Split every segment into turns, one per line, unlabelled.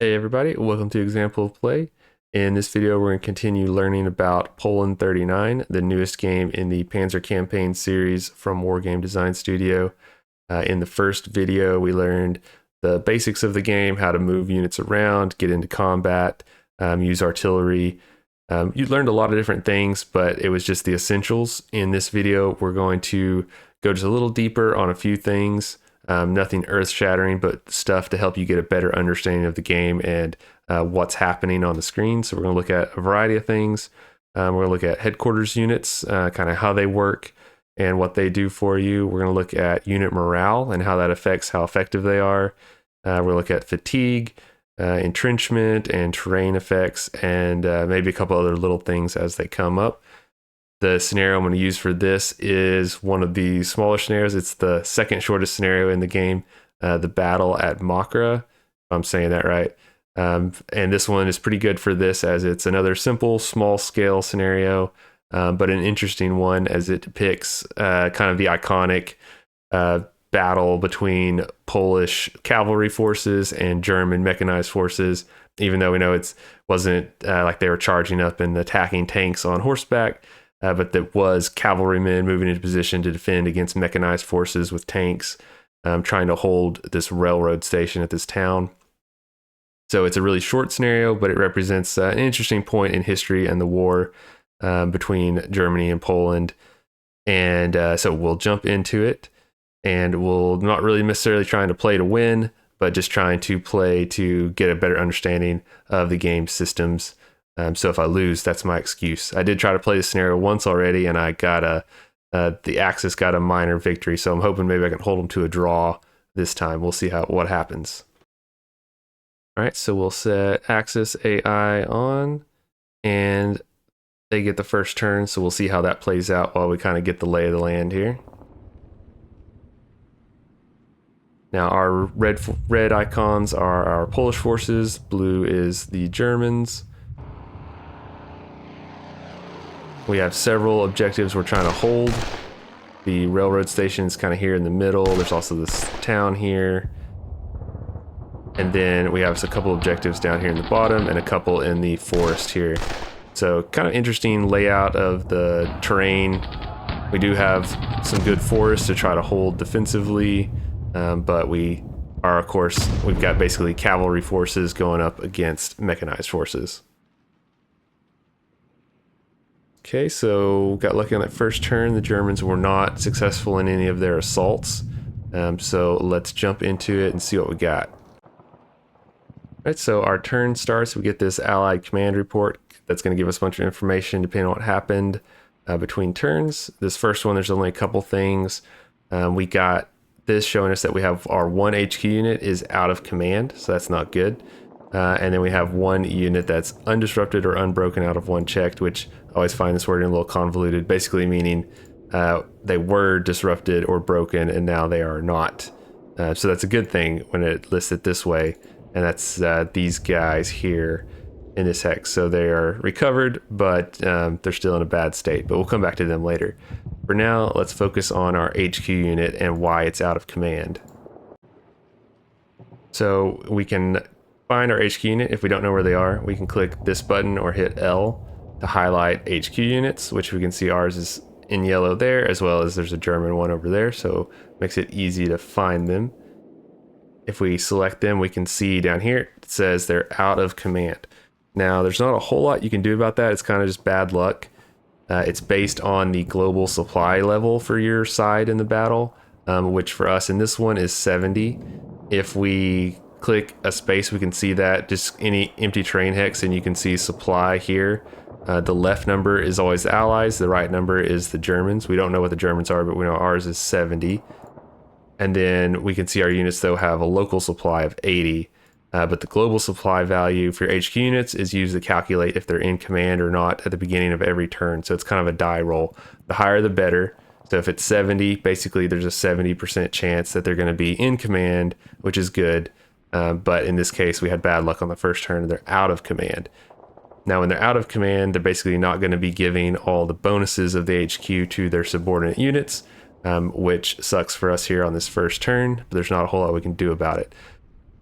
Hey everybody, welcome to Example of Play. In this video, we're going to continue learning about Poland 39, the newest game in the Panzer Campaigns series from Wargame Design Studio. In the first video, we learned the basics of the game, how to move units around, get into combat, use artillery. You learned a lot of different things, but it was just the essentials. In this video, we're going to go just a little deeper on a few things. Nothing earth-shattering, but stuff to help you get a better understanding of the game and what's happening on the screen. So we're going to look at a variety of things. We're going to look at headquarters units, kind of how they work and what they do for you. We're going to look at unit morale and how that affects how effective they are. We're going to look at fatigue, entrenchment, and terrain effects, and maybe a couple other little things as they come up. The scenario I'm going to use for this is one of the smaller scenarios. It's the second shortest scenario in the game, the battle at Mokra, if I'm saying that right. And this one is pretty good for this as it's another simple, small scale scenario, but an interesting one as it depicts kind of the iconic battle between Polish cavalry forces and German mechanized forces, even though we know it wasn't like they were charging up and attacking tanks on horseback. But that was cavalrymen moving into position to defend against mechanized forces with tanks, trying to hold this railroad station at this town. So it's a really short scenario, but it represents an interesting point in history and the war between Germany and Poland. And so we'll jump into it, and we'll not really necessarily trying to play to win, but just trying to play to get a better understanding of the game systems. So if I lose, that's my excuse. I did try to play this scenario once already, and I got the Axis got a minor victory. So I'm hoping maybe I can hold them to a draw this time. We'll see what happens. All right, so we'll set Axis AI on, and they get the first turn. So we'll see how that plays out while we kind of get the lay of the land here. Now our red icons are our Polish forces. Blue is the Germans. We have several objectives we're trying to hold. The railroad station is kind of here in the middle. There's also this town here. And then we have a couple objectives down here in the bottom and a couple in the forest here. So kind of interesting layout of the terrain. We do have some good forests to try to hold defensively, but we are, of course, we've got basically cavalry forces going up against mechanized forces. Okay, so got lucky on that first turn. The Germans were not successful in any of their assaults. So let's jump into it and see what we got. All right, so our turn starts. We get this Allied command report that's going to give us a bunch of information depending on what happened between turns. This first one, there's only a couple things. We got this showing us that we have our one HQ unit is out of command, so that's not good. And then we have one unit that's undisrupted or unbroken out of one checked, which I always find this wording a little convoluted, basically meaning they were disrupted or broken and now they are not. So that's a good thing when it lists it this way, and that's these guys here in this hex. So they are recovered, but they're still in a bad state, but we'll come back to them later. For now, let's focus on our HQ unit and why it's out of command. So we can find our HQ unit. If we don't know where they are, we can click this button or hit L to highlight HQ units, which we can see ours is in yellow there, as well as there's a German one over there, so makes it easy to find them. If we select them, we can see down here it says they're out of command. Now there's not a whole lot you can do about that. It's kind of just bad luck. It's based on the global supply level for your side in the battle, which for us in this one is 70. If we click a space, we can see that just any empty terrain hex, and you can see supply here. The left number is always the Allies, the right number is the Germans. We don't know what the Germans are, but we know ours is 70. And then we can see our units though have a local supply of 80, but the global supply value for your HQ units is used to calculate if they're in command or not at the beginning of every turn. So it's kind of a die roll. The higher the better. So if it's 70, basically there's a 70% chance that they're going to be in command, which is good. But in this case, we had bad luck on the first turn and they're out of command. Now, when they're out of command, they're basically not going to be giving all the bonuses of the HQ to their subordinate units, which sucks for us here on this first turn, but there's not a whole lot we can do about it.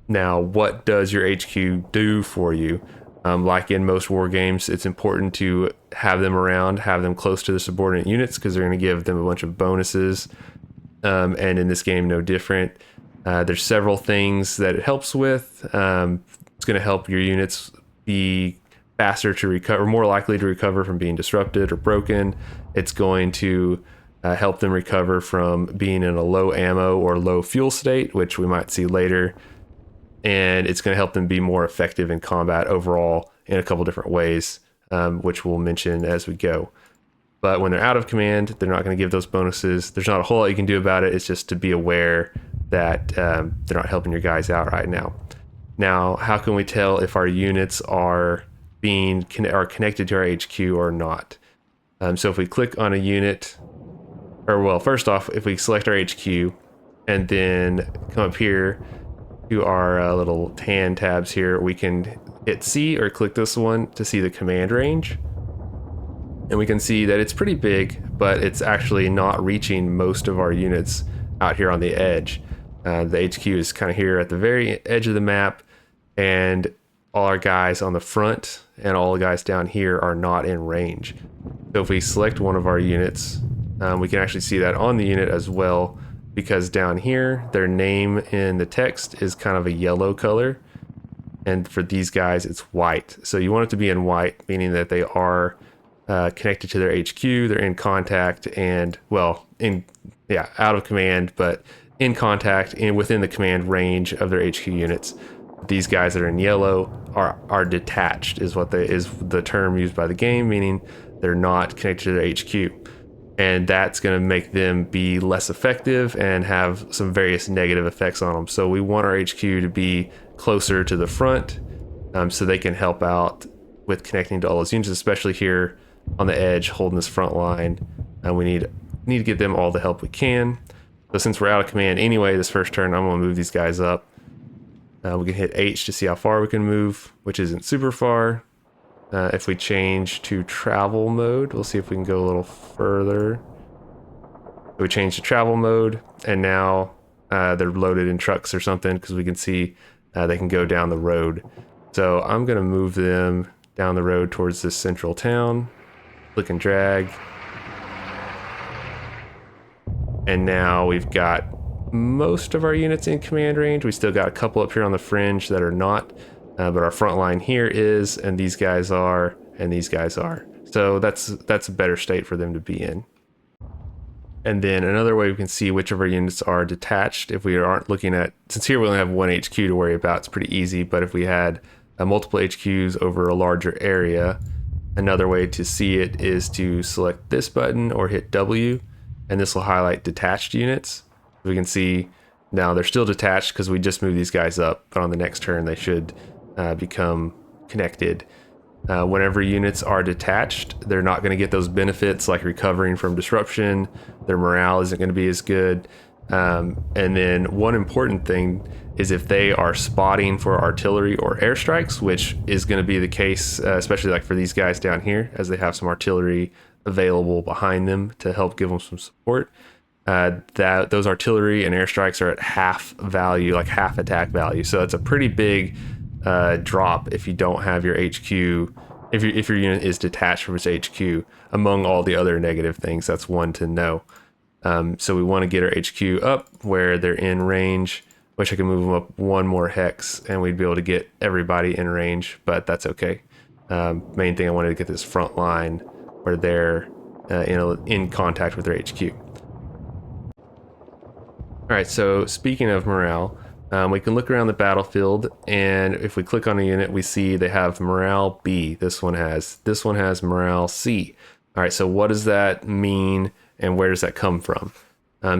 Now, what does your HQ do for you? Like in most war games, it's important to have them around, have them close to the subordinate units because they're going to give them a bunch of bonuses. And in this game, no different. There's several things that it helps with. It's going to help your units be faster to recover, more likely to recover from being disrupted or broken. It's going to help them recover from being in a low ammo or low fuel state, which we might see later. And it's going to help them be more effective in combat overall in a couple different ways, which we'll mention as we go. But when they're out of command, they're not going to give those bonuses. There's not a whole lot you can do about it. It's just to be aware that they're not helping your guys out right now. Now, how can we tell if our units are connected to our HQ or not? So if we click on a unit, or well, first off, if we select our HQ and then come up here to our little tan tabs here, we can hit C or click this one to see the command range. And we can see that it's pretty big, but it's actually not reaching most of our units out here on the edge. The HQ is kind of here at the very edge of the map, and all our guys on the front and all the guys down here are not in range. So if we select one of our units, we can actually see that on the unit as well, because down here, their name in the text is kind of a yellow color. And for these guys, it's white. So you want it to be in white, meaning that they are connected to their HQ, they're in contact and, well, out of command, but in contact and within the command range of their HQ units. These guys that are in yellow are detached, is the term used by the game, meaning they're not connected to their HQ. And that's going to make them be less effective and have some various negative effects on them. So we want our HQ to be closer to the front, so they can help out with connecting to all those units, especially here on the edge holding this front line. And we need to give them all the help we can. So since we're out of command anyway this first turn, I'm going to move these guys up. We can hit H to see how far we can move, which isn't super far. If we change to travel mode, we'll see if we can go a little further. We change to travel mode, and now they're loaded in trucks or something, because we can see they can go down the road. So I'm going to move them down the road towards this central town. Click and drag. And now we've got most of our units in command range. We still got a couple up here on the fringe that are not. But our front line here is, and these guys are, and these guys are. So that's a better state for them to be in. And then another way we can see which of our units are detached, if we aren't looking at, since here we only have one HQ to worry about, it's pretty easy. But if we had multiple HQs over a larger area, another way to see it is to select this button or hit W, and this will highlight detached units. We can see now they're still detached because we just moved these guys up, but on the next turn they should become connected. Whenever units are detached, they're not going to get those benefits like recovering from disruption. Their morale isn't going to be as good. And then one important thing is if they are spotting for artillery or airstrikes, which is going to be the case, especially like for these guys down here, as they have some artillery available behind them to help give them some support. That those artillery and airstrikes are at half value, like half attack value. So it's a pretty big drop if you don't have your HQ, if your unit is detached from its HQ. Among all the other negative things, that's one to know. So we want to get our HQ up where they're in range. Wish I could move them up one more hex and we'd be able to get everybody in range, but that's okay. Main thing, I wanted to get this front line where they're in contact with their HQ. All right, so speaking of morale, we can look around the battlefield, and if we click on a unit, we see they have morale B. This one has morale C. All right, so what does that mean, and where does that come from?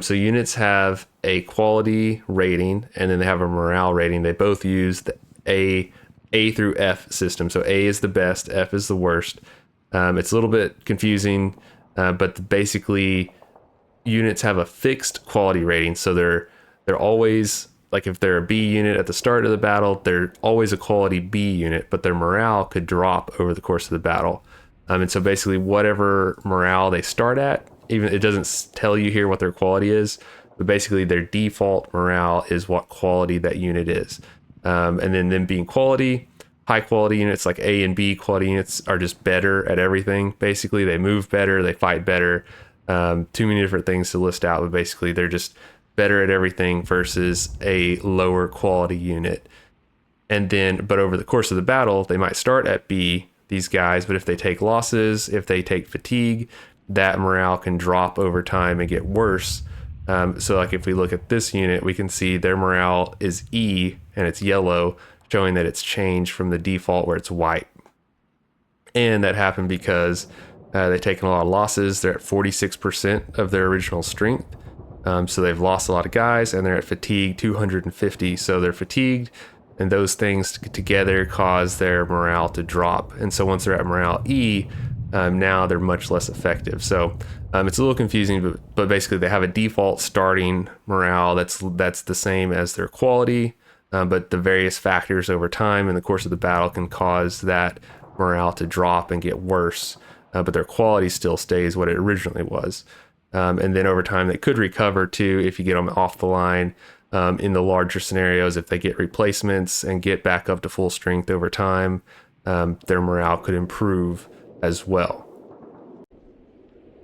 So units have a quality rating, and then they have a morale rating. They both use the A through F system. So A is the best, F is the worst. It's a little bit confusing, but basically units have a fixed quality rating. So they're always, like if they're a B unit at the start of the battle, they're always a quality B unit, but their morale could drop over the course of the battle. And so basically whatever morale they start at, even it doesn't tell you here what their quality is, but basically their default morale is what quality that unit is. And then them being quality, high quality units like A and B quality units are just better at everything. Basically, they move better, they fight better. Too many different things to list out, but basically they're just better at everything versus a lower quality unit. And then, but over the course of the battle, they might start at B, these guys, but if they take losses, if they take fatigue, that morale can drop over time and get worse. So like if we look at this unit, we can see their morale is E and it's yellow, showing that it's changed from the default where it's white. And that happened because they've taken a lot of losses. They're at 46% of their original strength. So they've lost a lot of guys, and they're at fatigue 250. So they're fatigued, and those things together cause their morale to drop. And so once they're at morale E, now they're much less effective. So it's a little confusing, but basically they have a default starting morale that's the same as their quality, but the various factors over time in the course of the battle can cause that morale to drop and get worse, but their quality still stays what it originally was. And then over time they could recover too if you get them off the line. In the larger scenarios, if they get replacements and get back up to full strength over time, their morale could improve as well.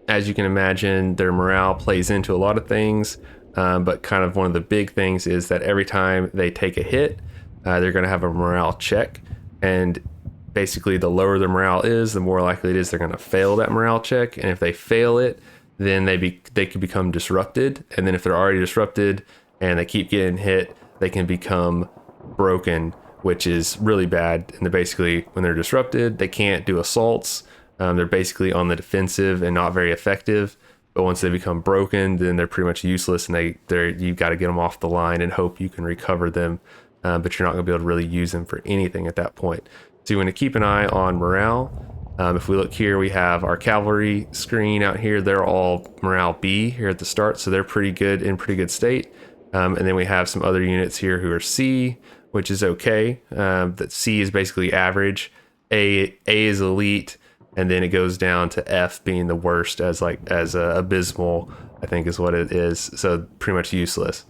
As you can imagine, their morale plays into a lot of things, but kind of one of the big things is that every time they take a hit, they're going to have a morale check, and basically the lower their morale is, the more likely it is they're going to fail that morale check. And if they fail it, then they could become disrupted, and then if they're already disrupted and they keep getting hit, they can become broken, which is really bad. And they're basically, when they're disrupted, they can't do assaults. They're basically on the defensive and not very effective. But once they become broken, then they're pretty much useless, and you've got to get them off the line and hope you can recover them. But you're not going to be able to really use them for anything at that point. So you want to keep an eye on morale. If we look here, we have our cavalry screen out here. They're all morale B here at the start, so they're pretty good, in pretty good state. And then we have some other units here who are C, which is okay. That C is basically average. A is elite, and then it goes down to F being the worst as abysmal, I think is what it is. So pretty much useless.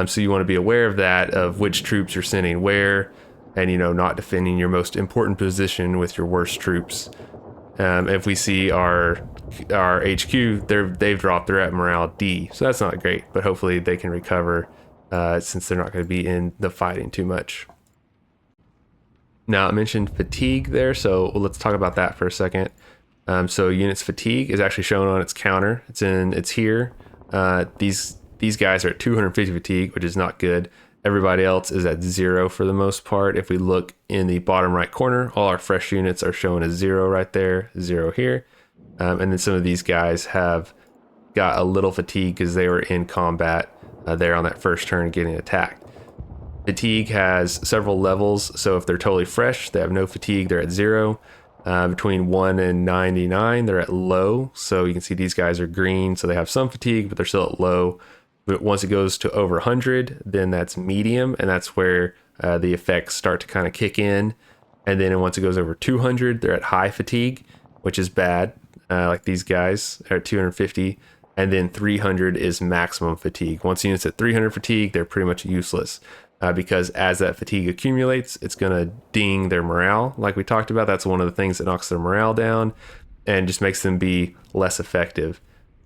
So you want to be aware of that, of which troops you're sending where, and not defending your most important position with your worst troops. If we see our HQ, they've dropped. They're at morale D, so that's not great. But hopefully they can recover since they're not going to be in the fighting too much. Now I mentioned fatigue there, so let's talk about that for a second. So units fatigue is actually shown on its counter. It's here. These guys are at 250 fatigue, which is not good. Everybody else is at 0 for the most part. If we look in the bottom right corner, all our fresh units are shown as 0 right there, 0 here. And then some of these guys have got a little fatigue because they were in combat there on that first turn getting attacked. Fatigue has several levels, so if they're totally fresh, they have no fatigue, they're at 0. Between 1 and 99, they're at low. So you can see these guys are green, so they have some fatigue, but they're still at low. But once it goes to over 100, then that's medium, and that's where the effects start to kind of kick in. And then once it goes over 200, they're at high fatigue, which is bad, like these guys are at 250. And then 300 is maximum fatigue. Once units at 300 fatigue, they're pretty much useless because as that fatigue accumulates, it's going to ding their morale. Like we talked about, that's one of the things that knocks their morale down and just makes them be less effective.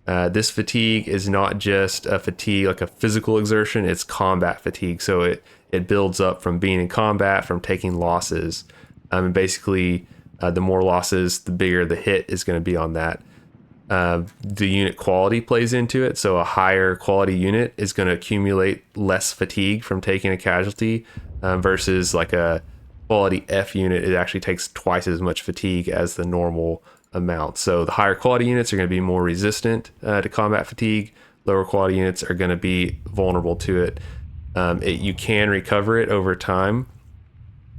This fatigue is not just a fatigue, like a physical exertion, it's combat fatigue. So it builds up from being in combat, from taking losses. And basically, the more losses, the bigger the hit is going to be on that. The unit quality plays into it. So a higher quality unit is going to accumulate less fatigue from taking a casualty versus like a quality F unit. It actually takes twice as much fatigue as the normal amount. So the higher quality units are going to be more resistant to combat fatigue. Lower quality units are going to be vulnerable to it. You can recover it over time,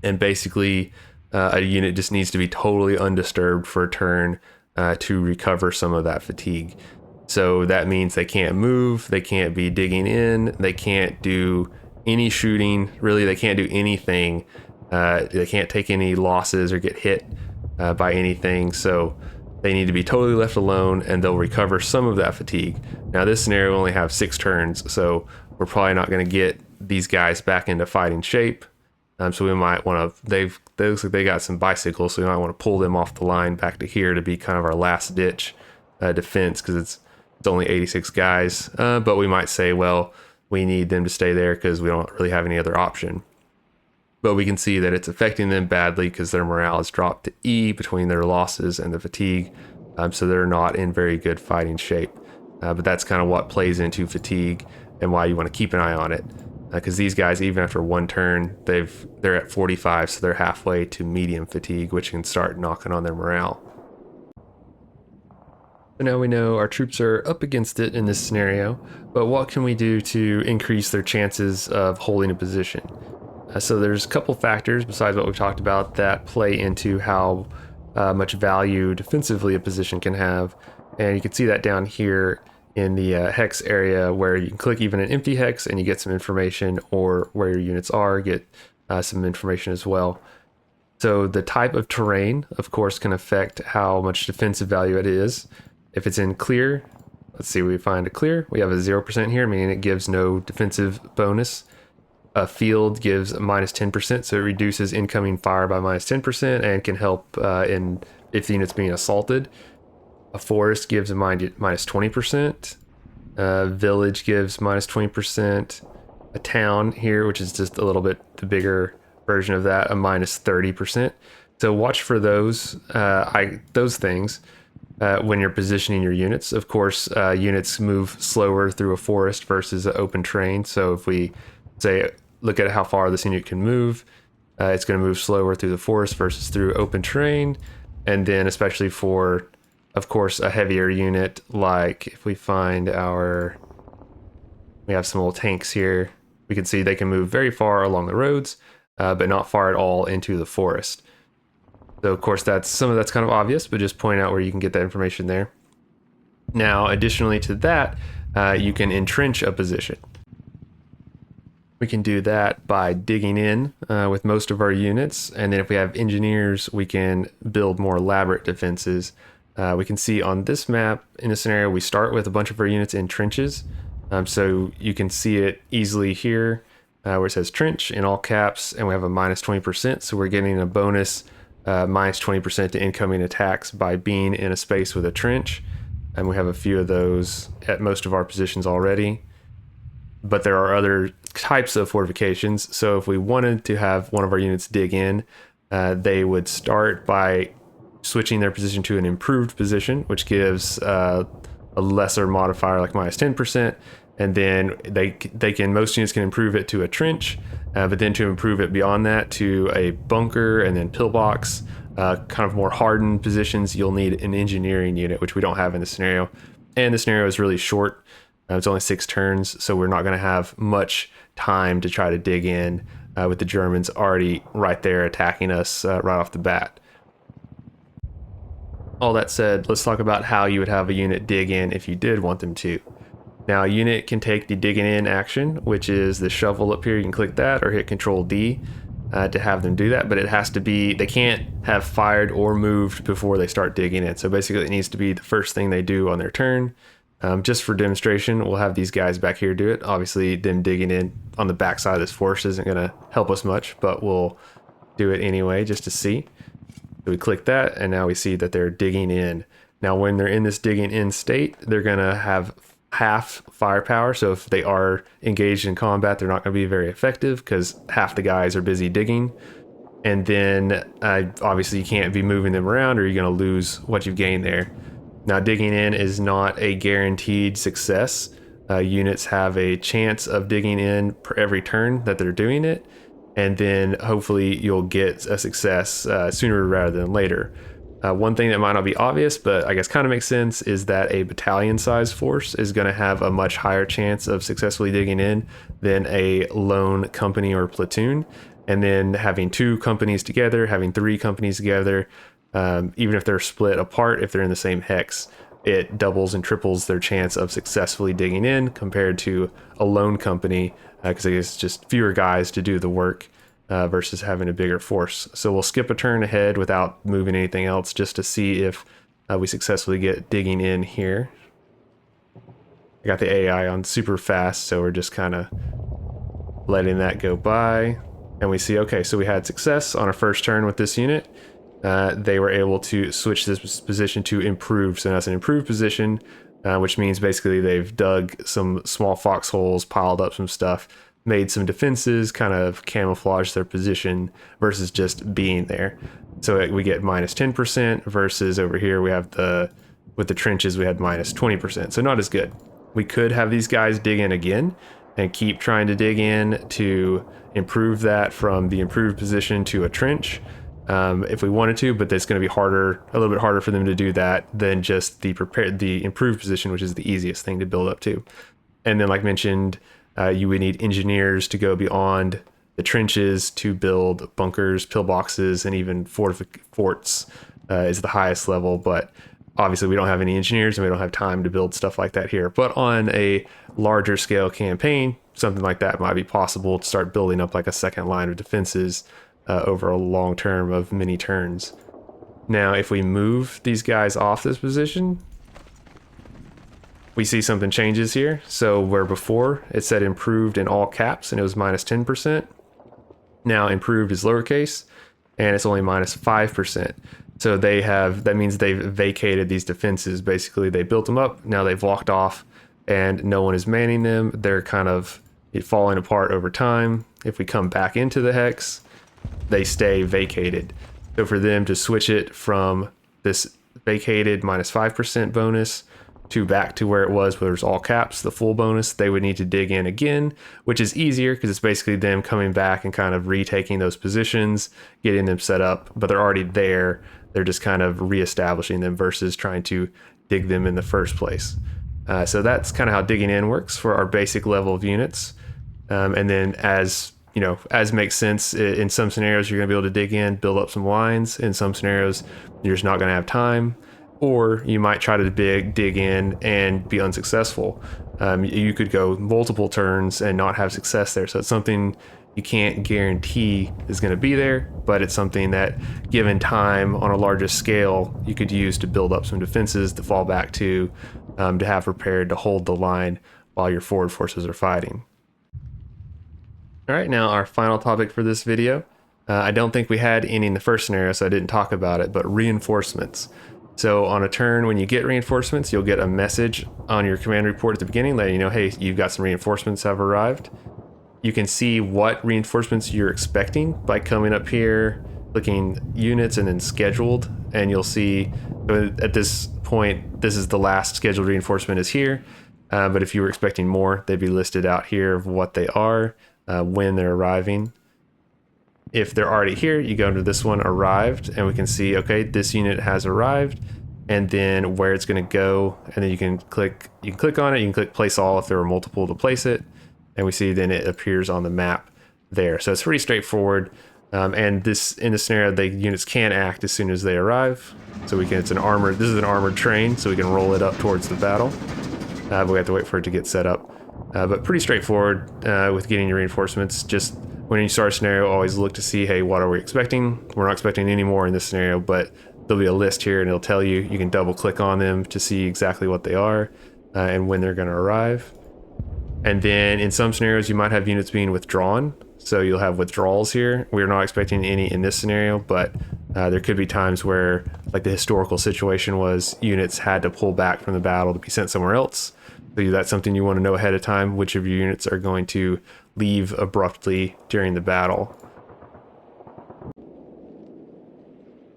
and basically a unit just needs to be totally undisturbed for a turn to recover some of that fatigue. So that means they can't move, they can't be digging in, they can't do any shooting, really they can't do anything. They can't take any losses or get hit by anything. So they need to be totally left alone, and they'll recover some of that fatigue. Now this scenario will only have 6 turns, so we're probably not going to get these guys back into fighting shape. So we might want to, they looks like they got some bicycles, so we might want to pull them off the line back to here to be kind of our last ditch defense, because it's only 86 guys. But we might say, well, we need them to stay there because we don't really have any other option. But we can see that it's affecting them badly because their morale has dropped to E between their losses and the fatigue. So they're not in very good fighting shape. But that's kind of what plays into fatigue and why you want to keep an eye on it. Because these guys, even after one turn, they're at 45, so they're halfway to medium fatigue, which can start knocking on their morale. So now we know our troops are up against it in this scenario, but what can we do to increase their chances of holding a position? So there's a couple factors besides what we've talked about that play into how much value defensively a position can have, and you can see that down here in the hex area, where you can click even an empty hex and you get some information, or where your units are, get some information as well. So the type of terrain, of course, can affect how much defensive value it is. If it's in clear, let's see, we find a clear, we have a 0% here, meaning it gives no defensive bonus. A field gives a minus 10%, so it reduces incoming fire by minus 10% and can help if the unit's being assaulted. A forest gives a minus 20%. A village gives minus 20%. A town here, which is just a little bit the bigger version of that, a minus 30%. So watch for those things when you're positioning your units. Of course, units move slower through a forest versus an open terrain. So if we say, look at how far this unit can move, it's going to move slower through the forest versus through open terrain. And then especially for, of course, a heavier unit, like if we find we have some little tanks here, we can see they can move very far along the roads, but not far at all into the forest. So of course some of that's kind of obvious, but just point out where you can get that information there. Now, additionally to that, you can entrench a position. We can do that by digging in with most of our units, and then if we have engineers, we can build more elaborate defenses. We can see on this map, in this scenario, we start with a bunch of our units in trenches. So you can see it easily here where it says trench in all caps, and we have a minus 20%. So we're getting a bonus minus 20% to incoming attacks by being in a space with a trench. And we have a few of those at most of our positions already. But there are other types of fortifications. So if we wanted to have one of our units dig in, they would start by switching their position to an improved position, which gives a lesser modifier like minus 10%. And then most units can improve it to a trench, but then to improve it beyond that to a bunker and then pillbox, kind of more hardened positions, you'll need an engineering unit, which we don't have in this scenario. And the scenario is really short. It's only 6 turns, so we're not going to have much time to try to dig in with the Germans already right there attacking us right off the bat. All that said, let's talk about how you would have a unit dig in if you did want them to. Now, a unit can take the digging in action, which is the shovel up here. You can click that or hit Control D to have them do that, but it has to be, they can't have fired or moved before they start digging in. So basically it needs to be the first thing they do on their turn. Just for demonstration, we'll have these guys back here do it. Obviously, them digging in on the backside of this forest isn't going to help us much, but we'll do it anyway just to see. So we click that, and now we see that they're digging in. Now, when they're in this digging in state, they're going to have half firepower. So if they are engaged in combat, they're not going to be very effective because half the guys are busy digging. And then obviously you can't be moving them around or you're going to lose what you've gained there. Now, digging in is not a guaranteed success. Units have a chance of digging in per every turn that they're doing it, and then hopefully you'll get a success sooner rather than later. One thing that might not be obvious, but I guess kind of makes sense, is that a battalion-sized force is going to have a much higher chance of successfully digging in than a lone company or platoon. And then having 2 companies together, having 3 companies together, even if they're split apart, if they're in the same hex, it doubles and triples their chance of successfully digging in compared to a lone company, because it's just fewer guys to do the work versus having a bigger force. So we'll skip a turn ahead without moving anything else just to see if we successfully get digging in here. I got the AI on super fast, so we're just kind of letting that go by. And we see, okay, so we had success on our first turn with this unit. They were able to switch this position to improved. So that's an improved position, which means basically they've dug some small foxholes, piled up some stuff, made some defenses, kind of camouflaged their position versus just being there. So we get minus 10% versus over here we have with the trenches we had minus 20%. So not as good. We could have these guys dig in again and keep trying to dig in to improve that from the improved position to a trench if we wanted to, but that's going to be harder, a little bit harder for them to do that than just the improved position, which is the easiest thing to build up to. And then, like mentioned, you would need engineers to go beyond the trenches to build bunkers, pillboxes, and even forts is the highest level. But obviously we don't have any engineers and we don't have time to build stuff like that here. But on a larger scale campaign, something like that might be possible to start building up like a second line of defenses over a long term of many turns. Now, if we move these guys off this position, we see something changes here. So where before it said improved in all caps and it was minus 10%, now improved is lowercase and it's only minus 5%. So that means they've vacated these defenses. Basically, they built them up, now they've walked off and no one is manning them. They're kind of falling apart over time. If we come back into the hex, they stay vacated. So for them to switch it from this vacated minus 5% bonus to back to where it was, where there's all caps, the full bonus, they would need to dig in again, which is easier because it's basically them coming back and kind of retaking those positions, getting them set up, but they're already there. They're just kind of reestablishing them versus trying to dig them in the first place. So that's kind of how digging in works for our basic level of units. And then as makes sense, in some scenarios, you're going to be able to dig in, build up some lines. In some scenarios, you're just not going to have time. Or you might try to dig in and be unsuccessful. You could go multiple turns and not have success there. So it's something you can't guarantee is going to be there, but it's something that, given time on a larger scale, you could use to build up some defenses to fall back to have prepared to hold the line while your forward forces are fighting. All right, now our final topic for this video. I don't think we had any in the first scenario, so I didn't talk about it, but reinforcements. So on a turn, when you get reinforcements, you'll get a message on your command report at the beginning letting you know, hey, you've got some reinforcements have arrived. You can see what reinforcements you're expecting by coming up here, clicking units and then scheduled, and you'll see at this point, this is the last scheduled reinforcement is here. But if you were expecting more, they'd be listed out here of what they are, when they're arriving. If they're already here, you go into this one, arrived, and we can see, okay, this unit has arrived, and then where it's going to go, and then you can click on it, you can click place all if there are multiple to place it, and we see then it appears on the map there. So it's pretty straightforward. And in this scenario, the units can act as soon as they arrive. So this is an armored train, so we can roll it up towards the battle. But we have to wait for it to get set up. But pretty straightforward with getting your reinforcements. Just when you start a scenario, always look to see, hey, what are we expecting? We're not expecting any more in this scenario, but there'll be a list here and it'll tell you. You can double click on them to see exactly what they are and when they're going to arrive. And then in some scenarios, you might have units being withdrawn. So you'll have withdrawals here. We're not expecting any in this scenario, but there could be times where, like the historical situation was, units had to pull back from the battle to be sent somewhere else. So that's something you want to know ahead of time, which of your units are going to leave abruptly during the battle.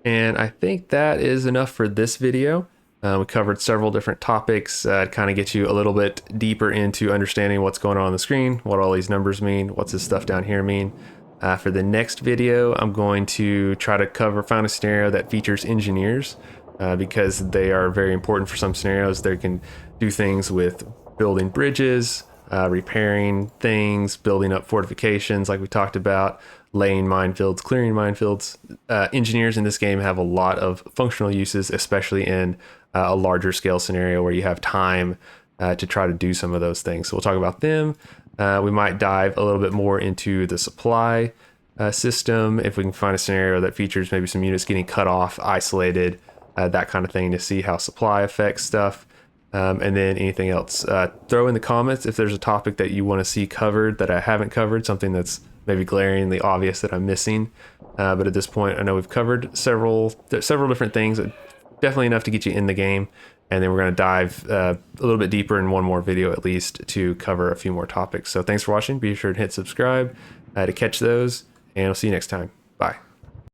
And I think that is enough for this video. We covered several different topics to kind of get you a little bit deeper into understanding what's going on the screen, what all these numbers mean, what's this stuff down here mean. For the next video, I'm going to try to find a scenario that features engineers because they are very important for some scenarios. They can do things with building bridges, repairing things, building up fortifications like we talked about, laying minefields, clearing minefields. Engineers in this game have a lot of functional uses, especially in a larger scale scenario where you have time to try to do some of those things. So we'll talk about them. We might dive a little bit more into the supply system if we can find a scenario that features maybe some units getting cut off, isolated, that kind of thing, to see how supply affects stuff. And then anything else, throw in the comments if there's a topic that you want to see covered that I haven't covered, something that's maybe glaringly obvious that I'm missing. But at this point, I know we've covered several different things, definitely enough to get you in the game. And then we're going to dive a little bit deeper in one more video at least to cover a few more topics. So thanks for watching. Be sure to hit subscribe to catch those, and I'll see you next time. Bye.